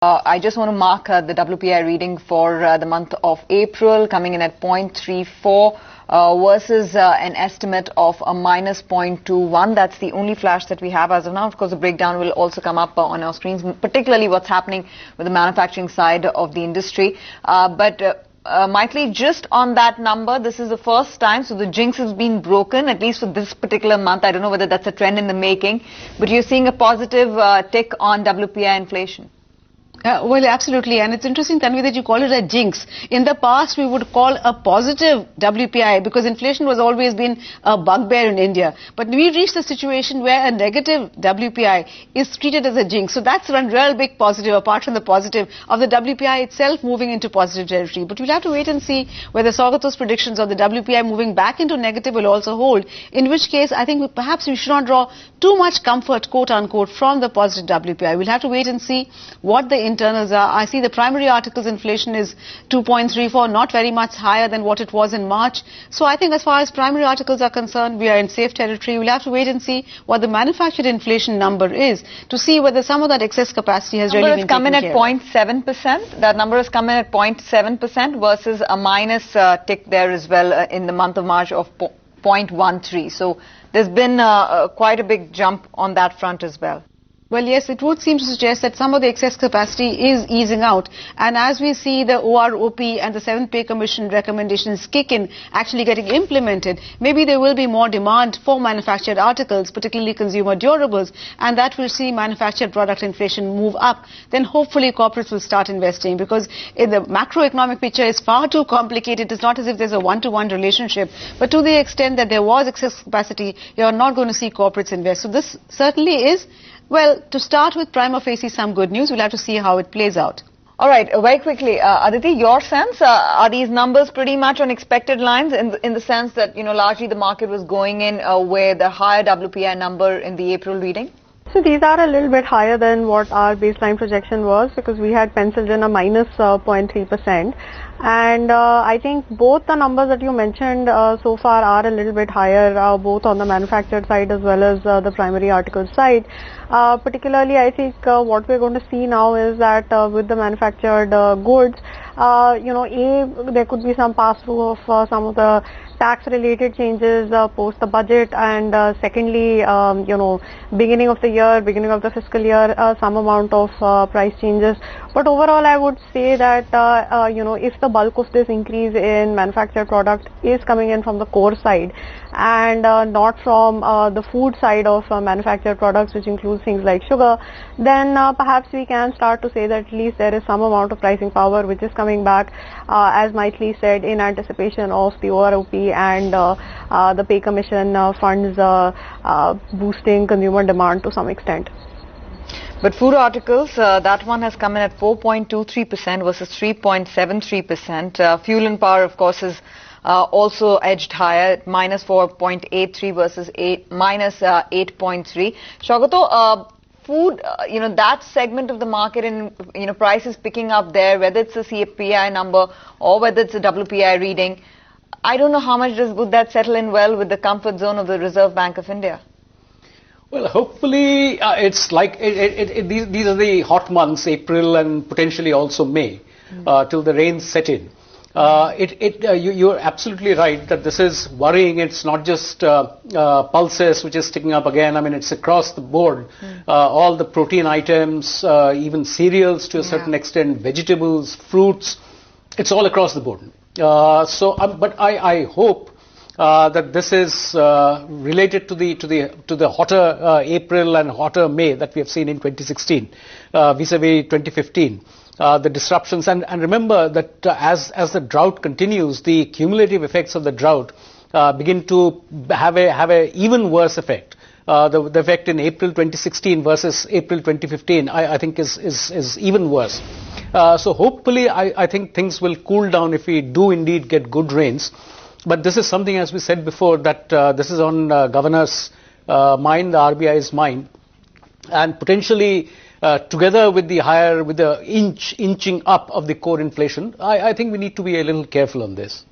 I just want to mark the WPI reading for the month of April, coming in at 0.34 versus an estimate of a minus 0.21. That's the only flash that we have as of now. Of course, the breakdown will also come up on our screens, particularly what's happening with the manufacturing side of the industry. Maitli, just on that number, this is the first time, so the jinx has been broken, at least for this particular month. I don't know whether that's a trend in the making, but you're seeing a positive tick on WPI inflation. Well, absolutely. And it's interesting, Tanvi, that you call it a jinx. In the past, we would call a positive WPI because inflation was always been a bugbear in India. But we reached a situation where a negative WPI is treated as a jinx. So that's one real big positive, apart from the positive of the WPI itself moving into positive territory. But we'll have to wait and see whether Saugata's predictions of the WPI moving back into negative will also hold. In which case, I think perhaps we should not draw too much comfort, quote unquote, from the positive WPI. We'll have to wait and see what the internals are. I see the primary articles inflation is 2.34, not very much higher than what it was in March. So I think as far as primary articles are concerned, we are in safe territory. We'll have to wait and see what the manufactured inflation number is to see whether some of that excess capacity has really been taken care of. Come in at 0.7%. That number has come in at 0.7% versus a minus tick there as well in the month of March of 0.13. So there's been quite a big jump on that front as well. Well, yes, it would seem to suggest that some of the excess capacity is easing out. And as we see the OROP and the 7th Pay Commission recommendations kick in, actually getting implemented, maybe there will be more demand for manufactured articles, particularly consumer durables, and that will see manufactured product inflation move up. Then hopefully corporates will start investing, because in the macroeconomic picture is far too complicated. It's not as if there's a one-to-one relationship. But to the extent that there was excess capacity, you're not going to see corporates invest. So this certainly is, well, to start with, prima facie, some good news. We'll have to see how it plays out. All right, very quickly, Aditi, your sense, are these numbers pretty much on expected lines in the sense that, you know, largely the market was going in with a higher WPI number in the April reading? So these are a little bit higher than what our baseline projection was, because we had penciled in a minus 0.3%. And I think both the numbers that you mentioned so far are a little bit higher, both on the manufactured side as well as the primary articles side. Particularly, I think what we're going to see now is that with the manufactured goods, there could be some pass-through of some of the tax-related changes post the budget, and secondly, beginning of the year, beginning of the fiscal year, some amount of price changes. But overall, I would say that, if the bulk of this increase in manufactured product is coming in from the core side and not from the food side of manufactured products, which includes things like sugar, then perhaps we can start to say that at least there is some amount of pricing power which is coming back, as Maitli said, in anticipation of the OROP and the Pay Commission funds boosting consumer demand to some extent. But food articles, that one has come in at 4.23% versus 3.73%. Fuel and power, of course, is also edged higher at minus 4.83 versus minus 8.3. Shogato, food, that segment of the market and, prices picking up there, whether it's a CPI number or whether it's a WPI reading, I don't know how much would that settle in well with the comfort zone of the Reserve Bank of India. Well, hopefully it's like these are the hot months, April and potentially also May, till the rains set in. You're absolutely right that this is worrying. It's not just pulses which is ticking up again. I mean, it's across the board. All the protein items, even cereals to a certain extent, vegetables, fruits, it's all across the board. But I hope that this is related to the hotter April and hotter May that we have seen in 2016 vis-a-vis 2015. The disruptions, and remember that as the drought continues, the cumulative effects of the drought begin to have a even worse effect. The effect in April 2016 versus April 2015, I think is even worse. So hopefully, I think things will cool down if we do indeed get good rains. But this is something, as we said before, that this is on governor's mind, the RBI's mind, and potentially together with the inching up of the core inflation, I think we need to be a little careful on this.